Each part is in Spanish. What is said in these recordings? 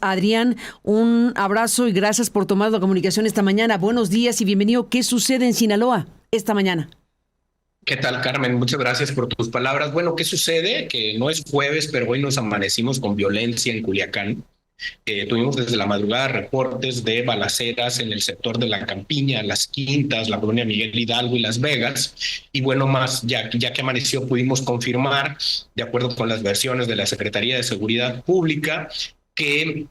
Adrián, un abrazo y gracias por tomar la comunicación esta mañana. Buenos días y bienvenido. ¿Qué sucede en Sinaloa esta mañana? ¿Qué tal, Carmen? Muchas gracias por tus palabras. Bueno, ¿qué sucede? Que no es jueves, pero hoy nos amanecimos con violencia en Culiacán. Tuvimos desde la madrugada reportes de balaceras en el sector de la Campiña, Las Quintas, la colonia Miguel Hidalgo y Las Vegas. Y bueno, más ya que amaneció, pudimos confirmar, de acuerdo con las versiones de la Secretaría de Seguridad Pública, que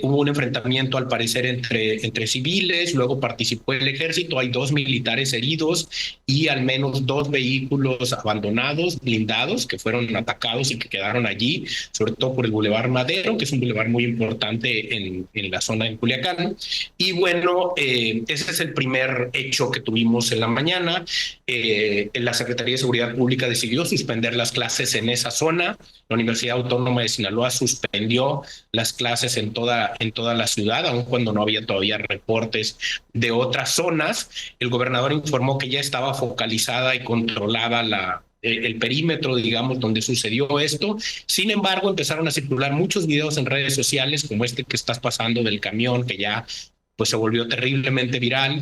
hubo un enfrentamiento al parecer entre civiles, luego participó el ejército, hay 2 militares heridos y al menos 2 vehículos abandonados, blindados, que fueron atacados y que quedaron allí, sobre todo por el Boulevard Madero, que es un bulevar muy importante en la zona de Culiacán. Y bueno, ese es el primer hecho que tuvimos en la mañana. La Secretaría de Seguridad Pública decidió suspender las clases en esa zona. La Universidad Autónoma de Sinaloa suspendió las clases en toda la ciudad, aun cuando no había todavía reportes de otras zonas. El gobernador informó que ya estaba focalizada y controlada el perímetro, digamos, donde sucedió esto. Sin embargo, empezaron a circular muchos videos en redes sociales, como este que estás pasando del camión, que ya pues se volvió terriblemente viral.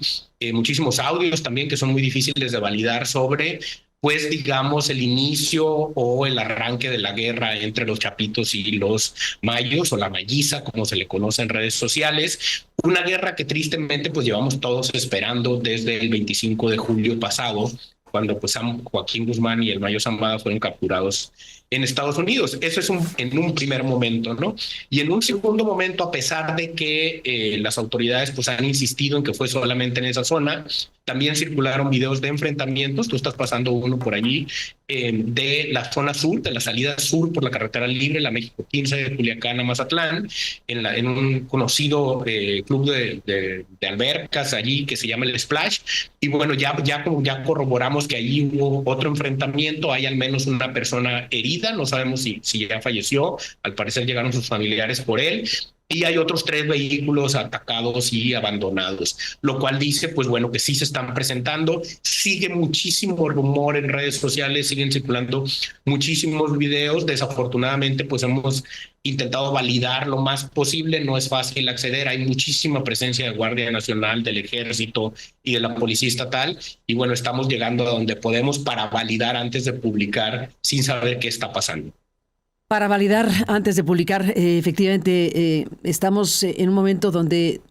Muchísimos audios también que son muy difíciles de validar sobre pues digamos el inicio o el arranque de la guerra entre los chapitos y los mayos, o la mayiza como se le conoce en redes sociales, una guerra que tristemente pues llevamos todos esperando desde el 25 de julio pasado, cuando pues Joaquín Guzmán y el Mayo Zambada fueron capturados en Estados Unidos. Eso es en un primer momento, ¿no? Y en un segundo momento, a pesar de que las autoridades pues han insistido en que fue solamente en esa zona, también circularon videos de enfrentamientos. Tú estás pasando uno por allí, de la zona sur, de la salida sur por la carretera libre, la México 15 de Culiacán a Mazatlán, en un conocido club de albercas allí que se llama el Splash. Y bueno, ya corroboramos que allí hubo otro enfrentamiento, hay al menos una persona herida, no sabemos si ya falleció, al parecer llegaron sus familiares por él, y hay otros 3 vehículos atacados y abandonados, lo cual dice, pues bueno, que sí se están presentando. Sigue muchísimo rumor en redes sociales, siguen circulando muchísimos videos. Desafortunadamente, pues hemos intentado validar lo más posible, no es fácil acceder, hay muchísima presencia de Guardia Nacional, del Ejército y de la Policía Estatal, y bueno, estamos llegando a donde podemos para validar antes de publicar sin saber qué está pasando. Para validar antes de publicar, efectivamente, estamos en un momento donde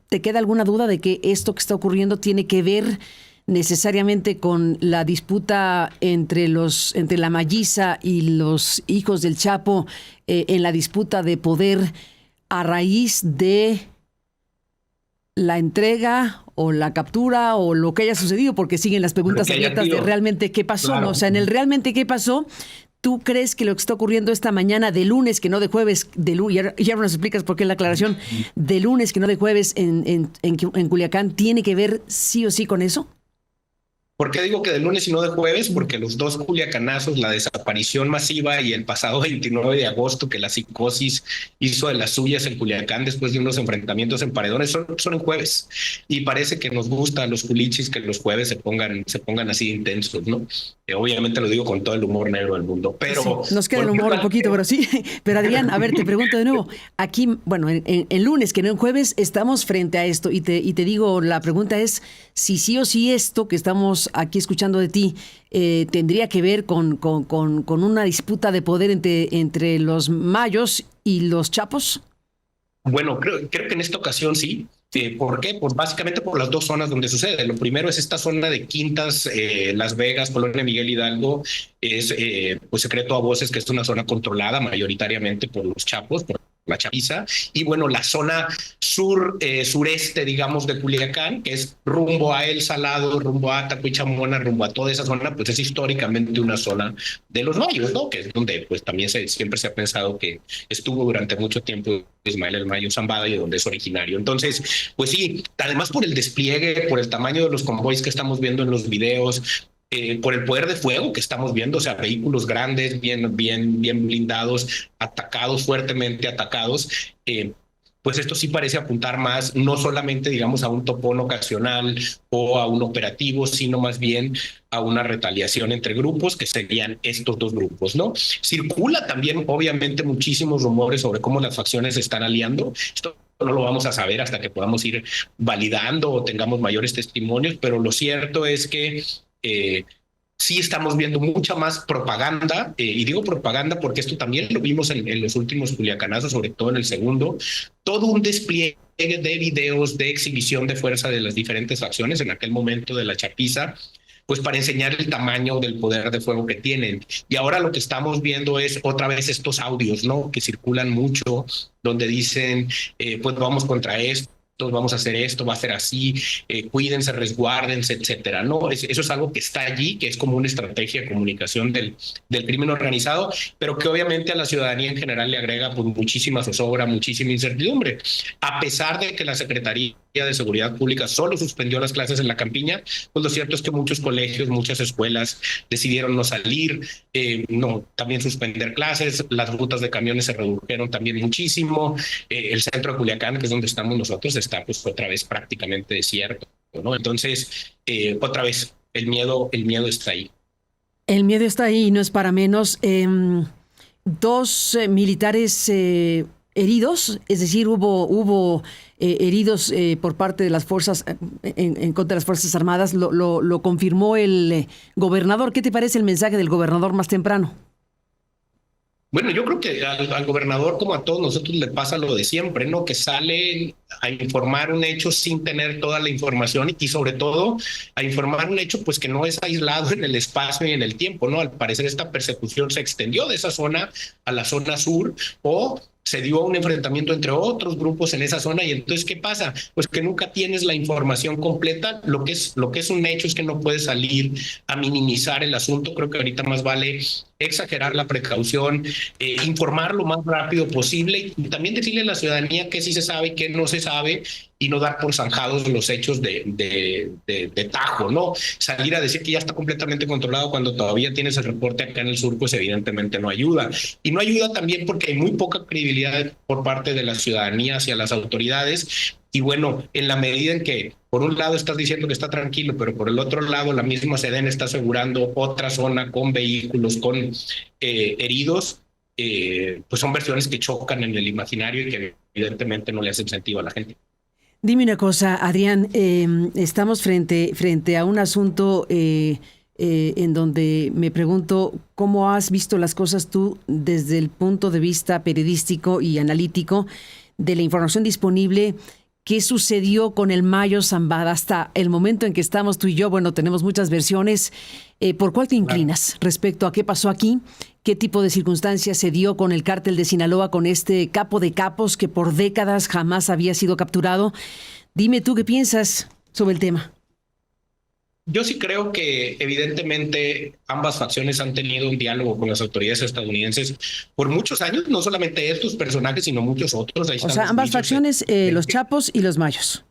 te queda alguna duda de que esto que está ocurriendo tiene que ver necesariamente con la disputa entre la Mayiza y los hijos del Chapo, en la disputa de poder a raíz de la entrega o la captura o lo que haya sucedido, porque siguen las preguntas abiertas de realmente qué pasó, Claro. ¿no? O sea, en el realmente qué pasó. ¿Tú crees que lo que está ocurriendo esta mañana de lunes, que no de jueves, ya nos explicas por qué la aclaración, de lunes, que no de jueves en Culiacán, tiene que ver sí o sí con eso? ¿Por qué digo que de lunes y no de jueves? Porque los dos culiacanazos, la desaparición masiva y el pasado 29 de agosto, que la psicosis hizo de las suyas en Culiacán después de unos enfrentamientos en paredones, son en jueves. Y parece que nos gusta a los culichis que los jueves se pongan así intensos, ¿no? Obviamente lo digo con todo el humor negro del mundo, pero... Sí, nos queda el humor un poquito, pero sí. Pero Adrián, a ver, te pregunto de nuevo. Aquí, bueno, en lunes, que no en jueves, estamos frente a esto y te digo, la pregunta es si sí o sí esto que estamos aquí escuchando de ti tendría que ver con una disputa de poder entre los mayos y los chapos. Bueno, creo que en esta ocasión sí. ¿Por qué? Pues básicamente por las dos zonas donde sucede. Lo primero es esta zona de Quintas, Las Vegas, Colonia Miguel Hidalgo, es pues secreto a voces que es una zona controlada mayoritariamente por los chapos, por la chapiza, y bueno, la zona sureste, digamos, de Culiacán, que es rumbo a El Salado, rumbo a Tacuichamona, rumbo a toda esa zona, pues es históricamente una zona de los mayos, ¿no? Que es donde pues también siempre se ha pensado que estuvo durante mucho tiempo Ismael el Mayo Zambada y de donde es originario. Entonces, pues sí, además por el despliegue, por el tamaño de los convoys que estamos viendo en los videos, por el poder de fuego que estamos viendo, o sea, vehículos grandes, bien blindados, atacados, fuertemente atacados. pues esto sí parece apuntar más, no solamente, digamos, a un topón ocasional o a un operativo, sino más bien a una retaliación entre grupos, que serían estos dos grupos, ¿no? Circula también, obviamente, muchísimos rumores sobre cómo las facciones se están aliando. Esto no lo vamos a saber hasta que podamos ir validando o tengamos mayores testimonios, pero lo cierto es que sí estamos viendo mucha más propaganda, y digo propaganda porque esto también lo vimos en los últimos culiacanazos, sobre todo en el segundo, todo un despliegue de videos de exhibición de fuerza de las diferentes facciones en aquel momento de la chapiza, pues para enseñar el tamaño del poder de fuego que tienen. Y ahora lo que estamos viendo es otra vez estos audios, ¿no? Que circulan mucho, donde dicen, pues vamos contra esto, vamos a hacer esto, va a ser así, cuídense, resguárdense, etcétera. No, eso es algo que está allí, que es como una estrategia de comunicación del crimen organizado, pero que obviamente a la ciudadanía en general le agrega pues muchísima zozobra, muchísima incertidumbre. A pesar de que la Secretaría de Seguridad Pública solo suspendió las clases en la campiña, pues lo cierto es que muchos colegios, muchas escuelas decidieron no salir, no, también suspender clases, las rutas de camiones se redujeron también muchísimo, el centro de Culiacán, que es donde estamos nosotros, está pues otra vez prácticamente desierto, ¿no? Entonces, otra vez, el miedo está ahí. El miedo está ahí y no es para menos. Dos militares heridos, es decir, hubo heridos por parte de las fuerzas, en contra de las Fuerzas Armadas, lo confirmó el gobernador. ¿Qué te parece el mensaje del gobernador más temprano? Bueno, yo creo que al gobernador, como a todos nosotros, le pasa lo de siempre, ¿no? Que sale a informar un hecho sin tener toda la información y sobre todo a informar un hecho pues que no es aislado en el espacio y en el tiempo, ¿no? Al parecer esta persecución se extendió de esa zona a la zona sur o se dio un enfrentamiento entre otros grupos en esa zona y entonces ¿qué pasa? Pues que nunca tienes la información completa. Lo que es un hecho es que no puedes salir a minimizar el asunto. Creo que ahorita más vale exagerar la precaución, informar lo más rápido posible y también decirle a la ciudadanía qué sí se sabe y qué no se sabe y no dar por zanjados los hechos de tajo, ¿no? Salir a decir que ya está completamente controlado cuando todavía tienes el reporte acá en el sur, pues evidentemente no ayuda. Y no ayuda también porque hay muy poca credibilidad por parte de la ciudadanía hacia las autoridades. Y bueno, en la medida en que por un lado estás diciendo que está tranquilo, pero por el otro lado la misma SEDEN está asegurando otra zona con vehículos, con heridos, pues son versiones que chocan en el imaginario y que evidentemente no le hacen sentido a la gente. Dime una cosa, Adrián, estamos frente a un asunto en donde me pregunto cómo has visto las cosas tú desde el punto de vista periodístico y analítico de la información disponible. ¿Qué sucedió con el Mayo Zambada hasta el momento en que estamos tú y yo? Bueno, tenemos muchas versiones. ¿Por cuál te inclinas respecto a qué pasó aquí? ¿Qué tipo de circunstancias se dio con el cártel de Sinaloa, con este capo de capos que por décadas jamás había sido capturado? Dime tú qué piensas sobre el tema. Yo sí creo que evidentemente ambas facciones han tenido un diálogo con las autoridades estadounidenses por muchos años, no solamente estos personajes, sino muchos otros. Ahí o sea, ambas facciones, los Chapos y los Mayos.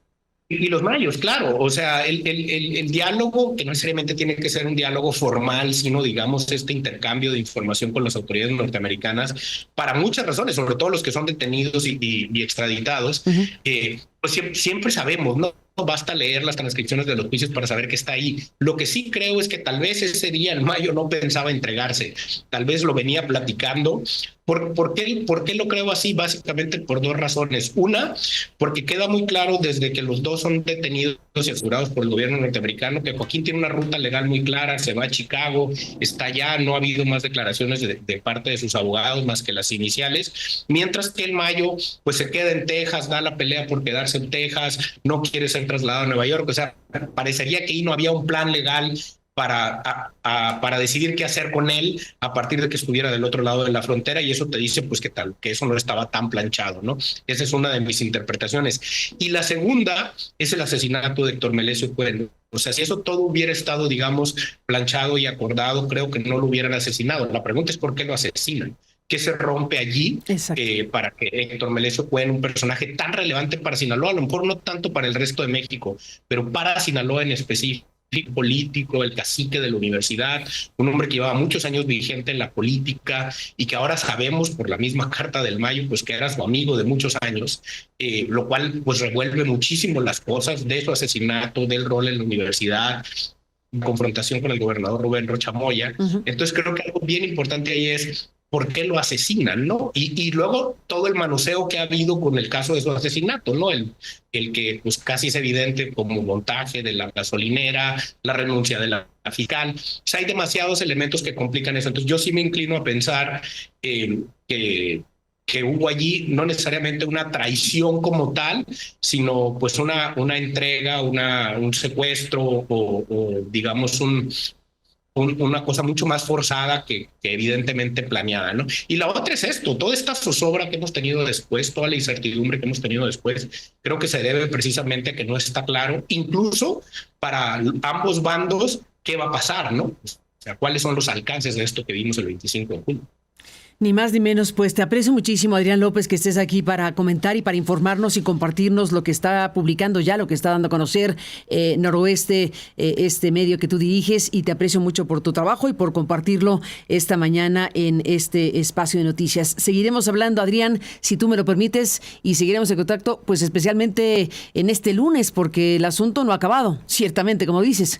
Y los mayos, claro. O sea, el diálogo, que no necesariamente tiene que ser un diálogo formal, sino, digamos, este intercambio de información con las autoridades norteamericanas, para muchas razones, sobre todo los que son detenidos y extraditados, pues siempre sabemos, ¿no? No basta leer las transcripciones de los juicios para saber que está ahí. Lo que sí creo es que tal vez ese día el Mayo no pensaba entregarse, tal vez lo venía platicando. ¿Por qué lo creo así? Básicamente por dos razones. Una, porque queda muy claro desde que los dos son detenidos y asegurados por el gobierno norteamericano que Joaquín tiene una ruta legal muy clara, se va a Chicago, está allá, no ha habido más declaraciones de parte de sus abogados más que las iniciales, mientras que el Mayo pues se queda en Texas, da la pelea por quedarse en Texas, no quiere ser trasladado a Nueva York. O sea, parecería que ahí no había un plan legal para decidir qué hacer con él a partir de que estuviera del otro lado de la frontera, y eso te dice pues que eso no estaba tan planchado, ¿no? Esa es una de mis interpretaciones. Y la segunda es el asesinato de Héctor Melesio Cuen. O sea, si eso todo hubiera estado, digamos, planchado y acordado, creo que no lo hubieran asesinado. La pregunta es por qué lo asesinan. ¿Qué se rompe allí para que Héctor Melesio Cuen, un personaje tan relevante para Sinaloa, a lo mejor no tanto para el resto de México, pero para Sinaloa en específico, político, el cacique de la universidad, un hombre que llevaba muchos años vigente en la política y que ahora sabemos por la misma Carta del Mayo, pues que era su amigo de muchos años, lo cual pues revuelve muchísimo las cosas de su asesinato, del rol en la universidad, en confrontación con el gobernador Rubén Rocha Moya. Ujú. Entonces creo que algo bien importante ahí es por qué lo asesinan, ¿no? Y luego todo el manoseo que ha habido con el caso de su asesinato, ¿no? El que pues casi es evidente como montaje de la gasolinera, la renuncia de la fiscal. O sea, hay demasiados elementos que complican eso. Entonces yo sí me inclino a pensar que hubo allí no necesariamente una traición como tal, sino pues una entrega, un secuestro o digamos una cosa mucho más forzada que evidentemente planeada, ¿no? Y la otra es esto, toda esta zozobra que hemos tenido después, toda la incertidumbre que hemos tenido después, creo que se debe precisamente a que no está claro, incluso para ambos bandos, qué va a pasar, ¿no? O sea, cuáles son los alcances de esto que vimos el 25 de julio. Ni más ni menos, pues te aprecio muchísimo, Adrián López, que estés aquí para comentar y para informarnos y compartirnos lo que está publicando ya, lo que está dando a conocer Noroeste, este medio que tú diriges, y te aprecio mucho por tu trabajo y por compartirlo esta mañana en este espacio de noticias. Seguiremos hablando, Adrián, si tú me lo permites, y seguiremos en contacto, pues especialmente en este lunes, porque el asunto no ha acabado, ciertamente, como dices.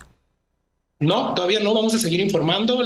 No, todavía no, vamos a seguir informando.